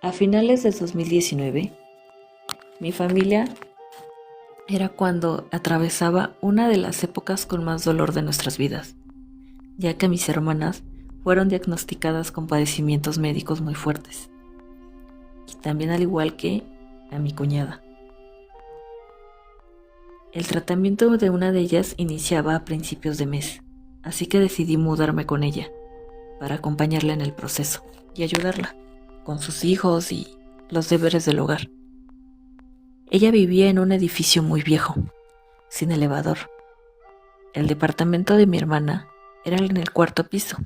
A finales del 2019, mi familia era cuando atravesaba una de las épocas con más dolor de nuestras vidas, ya que mis hermanas fueron diagnosticadas con padecimientos médicos muy fuertes, y también al igual que a mi cuñada. El tratamiento de una de ellas iniciaba a principios de mes, así que decidí mudarme con ella para acompañarla en el proceso y ayudarla con sus hijos y los deberes del hogar. Ella vivía en un edificio muy viejo, sin elevador. El departamento de mi hermana era en el cuarto piso.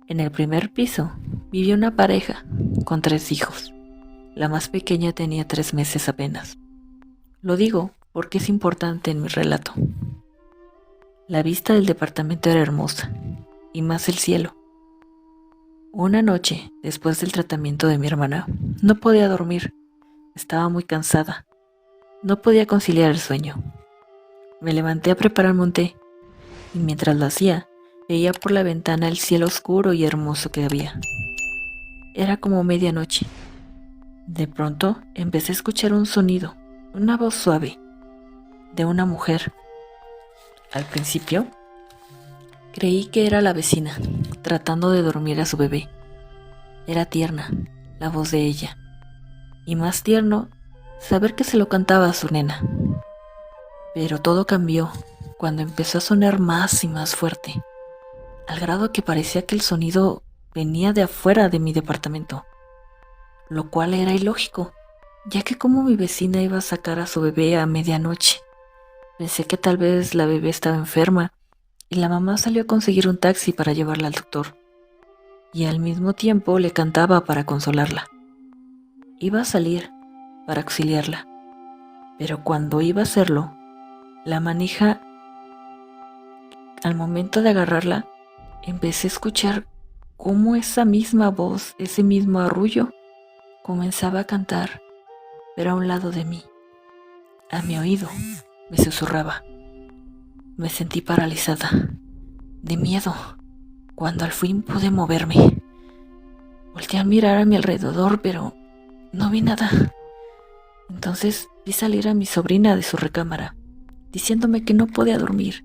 En el primer piso vivía una pareja con 3 hijos. La más pequeña tenía 3 meses apenas. Lo digo porque es importante en mi relato. La vista del departamento era hermosa, y más el cielo. Una noche, después del tratamiento de mi hermana, no podía dormir. Estaba muy cansada. No podía conciliar el sueño. Me levanté a prepararme un té, y mientras lo hacía, veía por la ventana el cielo oscuro y hermoso que había. Era como medianoche. De pronto, empecé a escuchar un sonido, una voz suave, de una mujer. Al principio, creí que era la vecina, tratando de dormir a su bebé. Era tierna, la voz de ella, y más tierno, saber que se lo cantaba a su nena. Pero todo cambió cuando empezó a sonar más y más fuerte, al grado que parecía que el sonido venía de afuera de mi departamento, lo cual era ilógico, ya que como mi vecina iba a sacar a su bebé a medianoche. Pensé que tal vez la bebé estaba enferma y la mamá salió a conseguir un taxi para llevarla al doctor, y al mismo tiempo le cantaba para consolarla. Iba a salir para auxiliarla, pero cuando iba a hacerlo, la manija, al momento de agarrarla, empecé a escuchar cómo esa misma voz, ese mismo arrullo, comenzaba a cantar, pero a un lado de mí. A mi oído me susurraba. Me sentí paralizada, de miedo, cuando al fin pude moverme. Volteé a mirar a mi alrededor, pero no vi nada. Entonces vi salir a mi sobrina de su recámara, diciéndome que no podía dormir.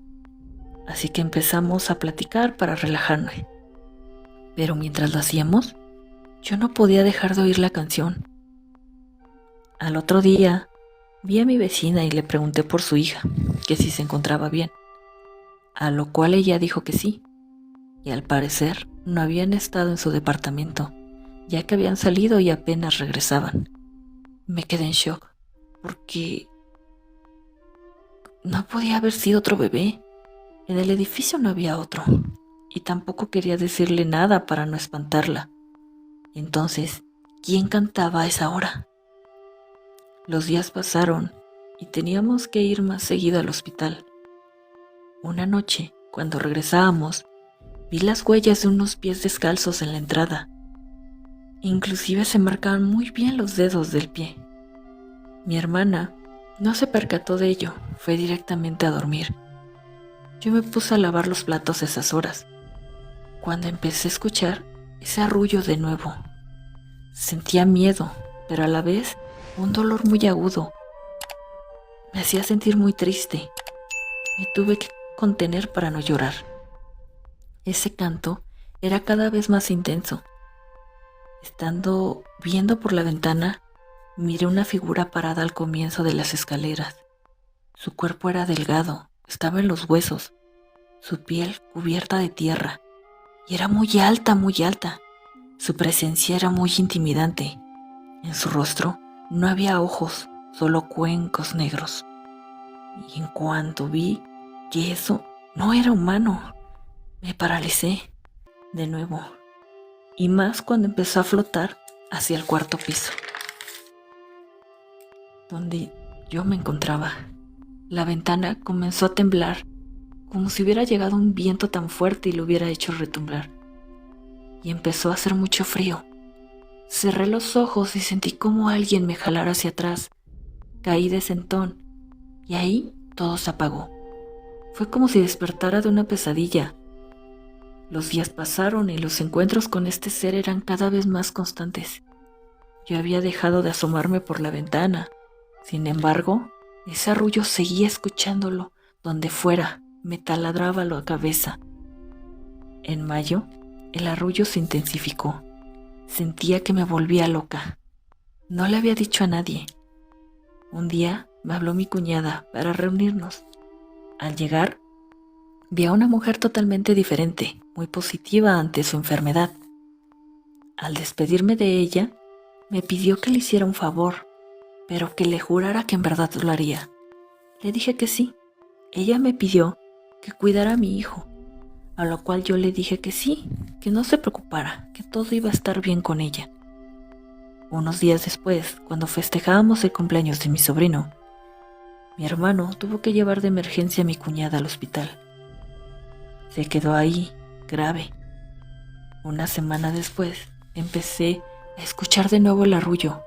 Así que empezamos a platicar para relajarme. Pero mientras lo hacíamos, yo no podía dejar de oír la canción. Al otro día, vi a mi vecina y le pregunté por su hija, que si se encontraba bien. A lo cual ella dijo que sí, y al parecer no habían estado en su departamento, ya que habían salido y apenas regresaban. Me quedé en shock, porque no podía haber sido otro bebé. En el edificio no había otro, y tampoco quería decirle nada para no espantarla. Entonces, ¿quién cantaba a esa hora? Los días pasaron y teníamos que ir más seguido al hospital. Una noche, cuando regresábamos, vi las huellas de unos pies descalzos en la entrada. Inclusive se marcaban muy bien los dedos del pie. Mi hermana no se percató de ello, fue directamente a dormir. Yo me puse a lavar los platos a esas horas, cuando empecé a escuchar ese arrullo de nuevo. Sentía miedo, pero a la vez un dolor muy agudo. Me hacía sentir muy triste. Me tuve que contener para no llorar. Ese canto era cada vez más intenso. Estando viendo por la ventana, miré una figura parada al comienzo de las escaleras. Su cuerpo era delgado, estaba en los huesos, su piel cubierta de tierra, y era muy alta, muy alta. Su presencia era muy intimidante. En su rostro no había ojos, solo cuencos negros. Y en cuanto vi que eso no era humano, me paralicé de nuevo, y más cuando empezó a flotar hacia el cuarto piso, donde yo me encontraba. La ventana comenzó a temblar, como si hubiera llegado un viento tan fuerte y lo hubiera hecho retumbar. Y empezó a hacer mucho frío. Cerré los ojos y sentí como alguien me jalara hacia atrás. Caí de sentón, y ahí todo se apagó. Fue como si despertara de una pesadilla. Los días pasaron y los encuentros con este ser eran cada vez más constantes. Yo había dejado de asomarme por la ventana. Sin embargo, ese arrullo seguía escuchándolo donde fuera, me taladraba la cabeza. En mayo, el arrullo se intensificó. Sentía que me volvía loca. No le había dicho a nadie. Un día me habló mi cuñada para reunirnos. Al llegar, vi a una mujer totalmente diferente, muy positiva ante su enfermedad. Al despedirme de ella, me pidió que le hiciera un favor, pero que le jurara que en verdad lo haría. Le dije que sí. Ella me pidió que cuidara a mi hijo, a lo cual yo le dije que sí, que no se preocupara, que todo iba a estar bien con ella. Unos días después, cuando festejábamos el cumpleaños de mi sobrino, mi hermano tuvo que llevar de emergencia a mi cuñada al hospital. Se quedó ahí, grave. Una semana después, empecé a escuchar de nuevo el arrullo.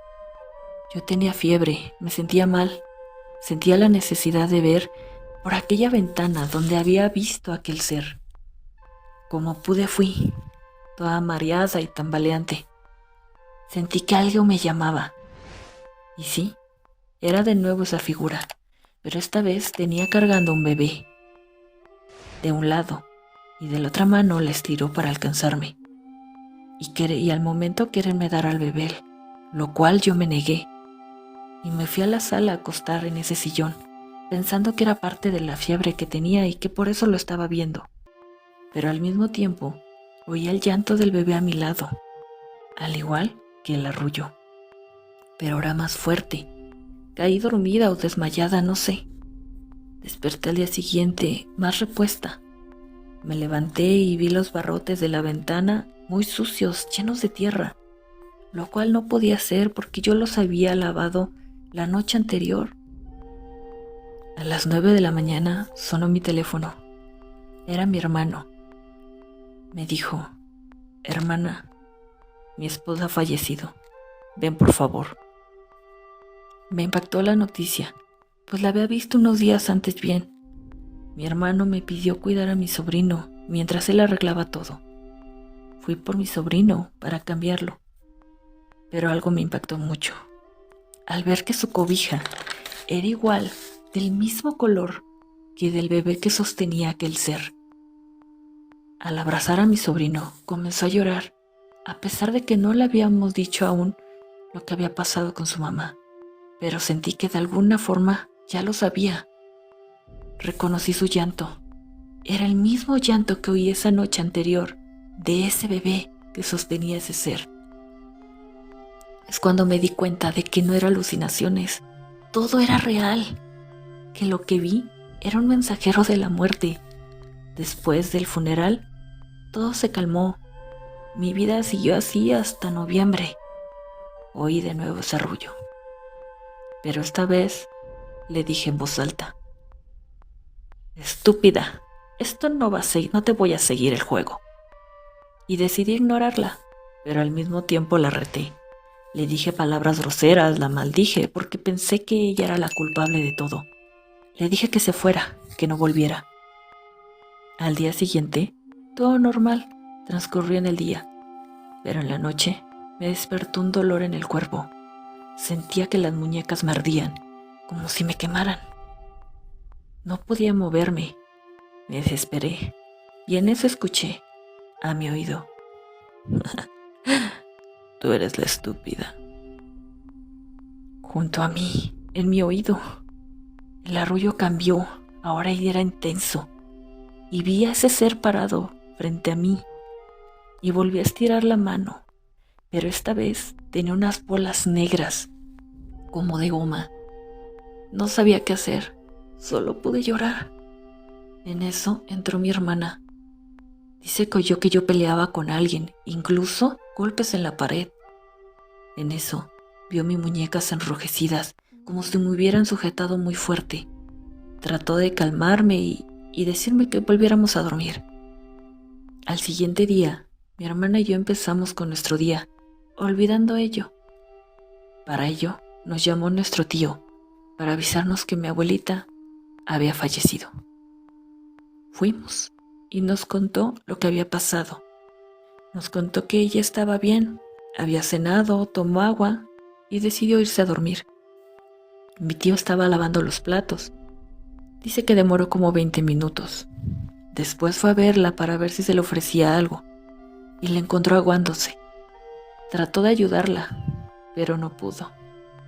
Yo tenía fiebre, me sentía mal. Sentía la necesidad de ver por aquella ventana donde había visto aquel ser. Como pude fui, toda mareada y tambaleante. Sentí que algo me llamaba. Y sí, era de nuevo esa figura, pero esta vez tenía cargando un bebé. De un lado y de la otra mano la estiró para alcanzarme. Y al momento quererme dar al bebé, lo cual yo me negué. Y me fui a la sala a acostar en ese sillón, pensando que era parte de la fiebre que tenía y que por eso lo estaba viendo. Pero al mismo tiempo, oía el llanto del bebé a mi lado, al igual que el arrullo. Pero ahora más fuerte. Caí dormida o desmayada, no sé. Desperté al día siguiente, más repuesta. Me levanté y vi los barrotes de la ventana muy sucios, llenos de tierra, lo cual no podía ser porque yo los había lavado la noche anterior. A las 9 de la mañana sonó mi teléfono. Era mi hermano. Me dijo: hermana, mi esposa ha fallecido. Ven por favor. Me impactó la noticia, pues la había visto unos días antes bien. Mi hermano me pidió cuidar a mi sobrino mientras él arreglaba todo. Fui por mi sobrino para cambiarlo, pero algo me impactó mucho. Al ver que su cobija era igual, del mismo color que del bebé que sostenía aquel ser. Al abrazar a mi sobrino, comenzó a llorar, a pesar de que no le habíamos dicho aún lo que había pasado con su mamá, pero sentí que de alguna forma ya lo sabía. Reconocí su llanto. Era el mismo llanto que oí esa noche anterior de ese bebé que sostenía ese ser. Es cuando me di cuenta de que no eran alucinaciones, todo era real, que lo que vi era un mensajero de la muerte. Después del funeral, todo se calmó. Mi vida siguió así hasta noviembre. Oí de nuevo ese arrullo. Pero esta vez le dije en voz alta: estúpida, esto no te voy a seguir el juego. Y decidí ignorarla, pero al mismo tiempo la reté. Le dije palabras groseras, la maldije, porque pensé que ella era la culpable de todo. Le dije que se fuera, que no volviera. Al día siguiente, todo normal, transcurrió en el día, pero en la noche me despertó un dolor en el cuerpo. Sentía que las muñecas me ardían, como si me quemaran. No podía moverme. Me desesperé, y en eso escuché, a mi oído: tú eres la estúpida. Junto a mí, en mi oído. El arrullo cambió, ahora era intenso, y vi a ese ser parado frente a mí, y volví a estirar la mano, pero esta vez tenía unas bolas negras, como de goma. No sabía qué hacer, solo pude llorar. En eso entró mi hermana. Dice que oyó que yo peleaba con alguien, incluso golpes en la pared. En eso vio mis muñecas enrojecidas, como si me hubieran sujetado muy fuerte. Trató de calmarme y decirme que volviéramos a dormir. Al siguiente día, mi hermana y yo empezamos con nuestro día, olvidando ello. Para ello, nos llamó nuestro tío, para avisarnos que mi abuelita había fallecido. Fuimos y nos contó lo que había pasado. Nos contó que ella estaba bien, Había cenado, tomó agua y decidió irse a dormir. Mi tío estaba lavando los platos. Dice que demoró como 20 minutos. Después fue a verla para ver si se le ofrecía algo y la encontró aguándose. Trató de ayudarla, pero no pudo.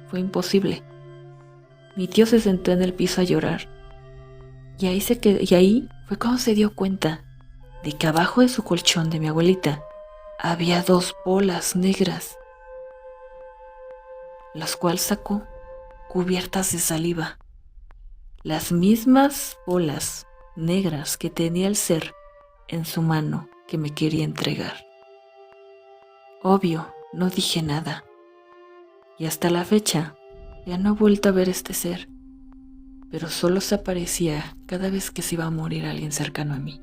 Fue imposible. Mi tío se sentó en el piso a llorar. Y ahí fue cuando se dio cuenta de que abajo de su colchón de mi abuelita había 2 bolas negras, las cuales sacó cubiertas de saliva. Las mismas bolas negras que tenía el ser en su mano que me quería entregar. Obvio, no dije nada. Y hasta la fecha, ya no he vuelto a ver este ser, pero solo se aparecía cada vez que se iba a morir alguien cercano a mí.